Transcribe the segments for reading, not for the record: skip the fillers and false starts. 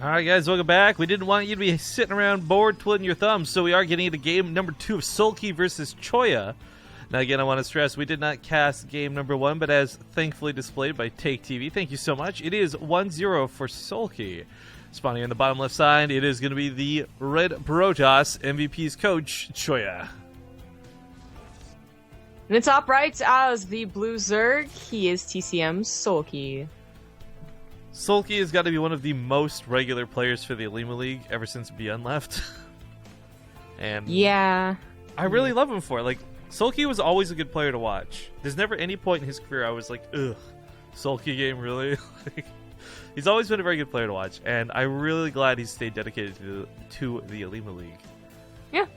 Alright guys, welcome back. We didn't want you to be sitting around bored twiddling your thumbs, so we are getting into game number 2 of Soulkey versus Choya. Now again, I want to stress we did not cast game number 1, but as thankfully displayed by ZvP, thank you so much. It is 1-0 for Soulkey. Spawning on the bottom left side, it is going to be the Red Protoss, MVP's coach, Choya. In the top right, as the Blue Zerg, he is TCM's Soulkey. Soulkey has got to be one of the most regular players for the Olimoleague ever since Beyond left. And yeah, I really love him for it. Like, Soulkey was always a good player to watch. There's never any point in his career I was like, ugh, Soulkey game, really? Like, he's always been a very good player to watch, and I'm really glad he's stayed dedicated to the Olimoleague. Yeah.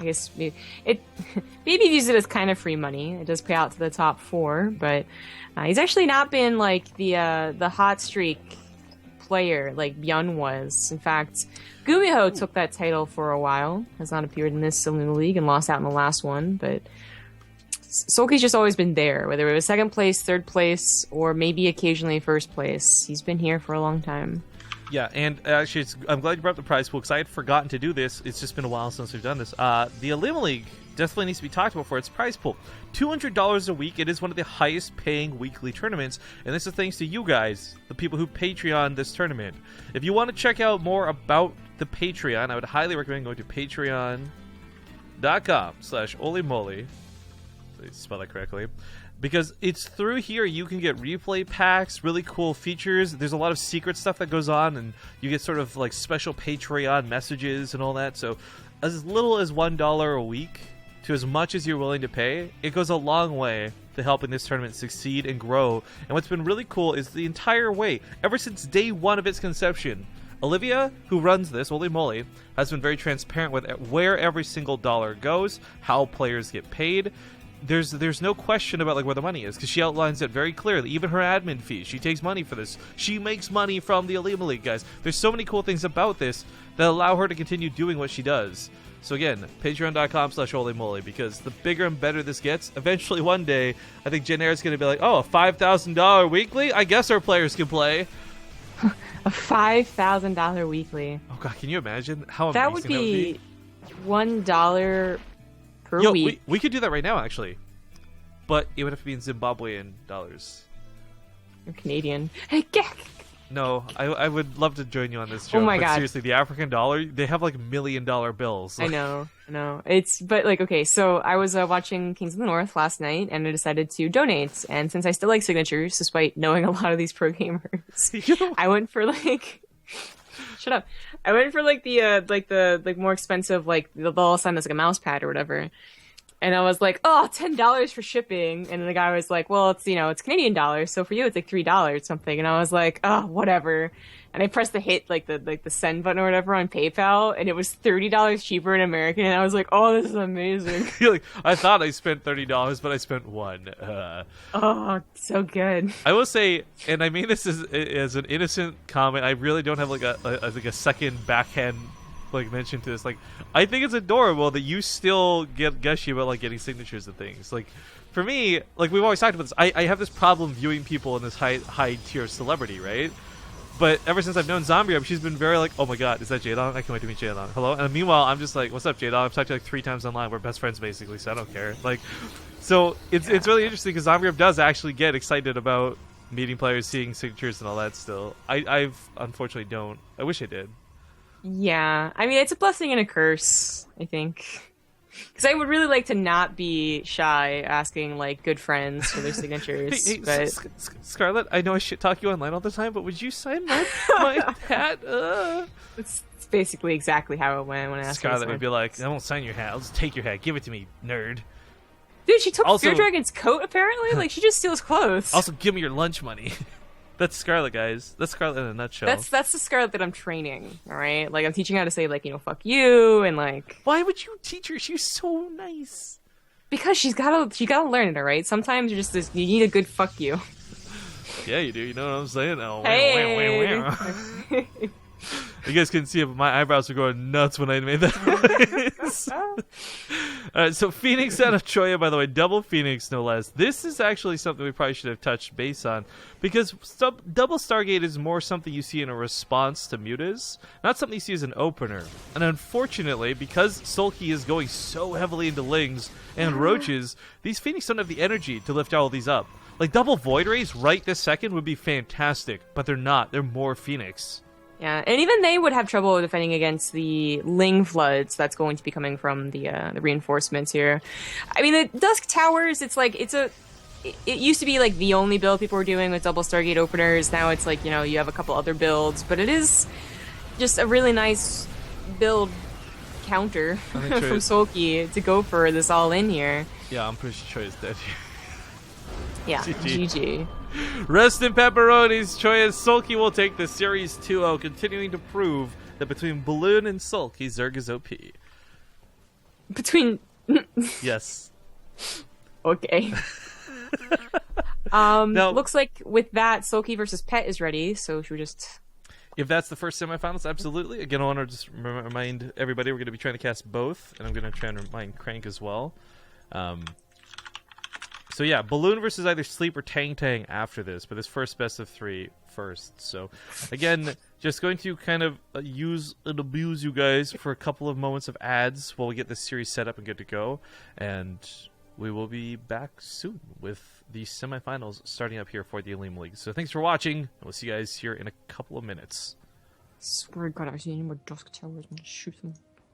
I guess maybe views it as kind of free money. It does pay out to the top 4, but he's actually not been like the hot streak player like Byun was. In fact, Gumiho took that title for a while. Has not appeared in this Olimoleague and lost out in the last one, but Soulkey's just always been there, whether it was 2nd place, 3rd place, or maybe occasionally 1st place. He's been here for a long time. Yeah, and actually, I'm glad you brought up the prize pool, because I had forgotten to do this. It's just been a while since we've done this. The Olimoleague definitely needs to be talked about for its prize pool. $200 a week. It is one of the highest-paying weekly tournaments, and this is thanks to you guys, the people who Patreon this tournament. If you want to check out more about the Patreon, I would highly recommend going to patreon.com/Olimoleague. Spell that correctly. Because it's through here you can get replay packs, really cool features. There's a lot of secret stuff that goes on, and you get sort of like special Patreon messages and all that. So as little as $1 a week to as much as you're willing to pay, it goes a long way to helping this tournament succeed and grow. And what's been really cool is the entire way, ever since day 1 of its conception, Olivia, who runs this, Olimoleague, has been very transparent with where every single dollar goes, how players get paid. There's no question about like where the money is, because she outlines it very clearly. Even her admin fees, she takes money for this. She makes money from the Olimoleague, guys. There's so many cool things about this that allow her to continue doing what she does. So again, patreon.com/Olimoleague, because the bigger and better this gets, eventually one day, I think Jen Air's going to be like, oh, a $5,000 weekly? I guess our players can play. A $5,000 weekly. Oh god, can you imagine how amazing that would be? $1 per week. We could do that right now, actually. But it would have to be in Zimbabwean dollars. You're Canadian. Hey, Gek! No, I would love to join you on this show. Oh my but god. Seriously, the African dollar, they have like $1 million bills. I know. But like, okay, so I was watching Kings of the North last night, and I decided to donate. And since I still like signatures, despite knowing a lot of these pro gamers, I went for like... Shut up. I went for like the more expensive, like they'll sign this like a mouse pad or whatever. And I was like, oh, $10 for shipping. And then the guy was like, well, it's, it's Canadian dollars. So for you, it's like $3 or something. And I was like, oh, whatever. And I pressed the the send button or whatever on PayPal. And it was $30 cheaper in American. And I was like, oh, this is amazing. You're like, I thought I spent $30, but I spent $1. Oh, so good. I will say, and I mean this as an innocent comment, I really don't have like a second backhand like mention to this. Like, I think it's adorable that you still get gushy about like getting signatures and things. Like, for me, like we've always talked about this, I have this problem viewing people in this high tier celebrity, right? But ever since I've known Zombie, she's been very like, oh my god, is that Jadong? I can't wait to meet Jadong. Hello? And meanwhile, I'm just like, what's up, Jadong? I've talked to you like 3 times online. We're best friends basically, so I don't care. Like, so it's really interesting because Zombie does actually get excited about meeting players, seeing signatures and all that still. I've unfortunately don't. I wish I did. Yeah, I mean, it's a blessing and a curse, I think. Because I would really like to not be shy asking, like, good friends for their signatures. Hey, but... Scarlett, I know I shit talk you online all the time, but would you sign my hat? It's basically exactly how it went when I asked Scarlett would be like, I won't sign your hat. I'll just take your hat. Give it to me, nerd. Dude, she took Fear Dragon's coat, apparently? Like, she just steals clothes. Also, give me your lunch money. That's Scarlett, guys. That's Scarlett in a nutshell. That's the Scarlett that I'm training, all right? Like, I'm teaching her how to say, like, fuck you, and, like... Why would you teach her? She's so nice. Because she gotta learn it, all right? Sometimes you're just you need a good fuck you. Yeah, you do. You know what I'm saying? Oh, hey! You guys couldn't see it, but my eyebrows were going nuts when I made that noise. So Phoenix out of Choya, by the way, double Phoenix no less. This is actually something we probably should have touched base on, because double Stargate is more something you see in a response to mutas, not something you see as an opener. And unfortunately, because Soulkey is going so heavily into Lings and Roaches, these Phoenix don't have the energy to lift all of these up. Like, double Void Rays right this second would be fantastic, but they're not. They're more Phoenix. Yeah, and even they would have trouble defending against the Ling floods that's going to be coming from the reinforcements here. I mean, the Dusk Towers, it's like, it used to be like the only build people were doing with double Stargate openers. Now it's like, you know, you have a couple other builds, but it is just a really nice build counter from Soulkey to go for this all in here. Yeah, I'm pretty sure Choya's dead here. Yeah, GG. Rest in pepperonis. Choya's Soulkey will take the Series 2-0, continuing to prove that between Balloon and Soulkey, Zerg is OP. Between... Yes. Okay. Now, looks like with that, Soulkey versus Pet is ready, so should we just... If that's the first semifinals, absolutely. Again, I want to just remind everybody we're going to be trying to cast both, and I'm going to try and remind Crank as well. So yeah, Balloon versus either Sleep or Tang Tang after this, but this first best of 3 first. So again, just going to kind of use and abuse you guys for a couple of moments of ads while we get this series set up and good to go. And we will be back soon with the semifinals starting up here for the Olimoleague. So thanks for watching, and we'll see you guys here in a couple of minutes. Swear to God, if I see any more Dusk Towers, I'm gonna shoot them.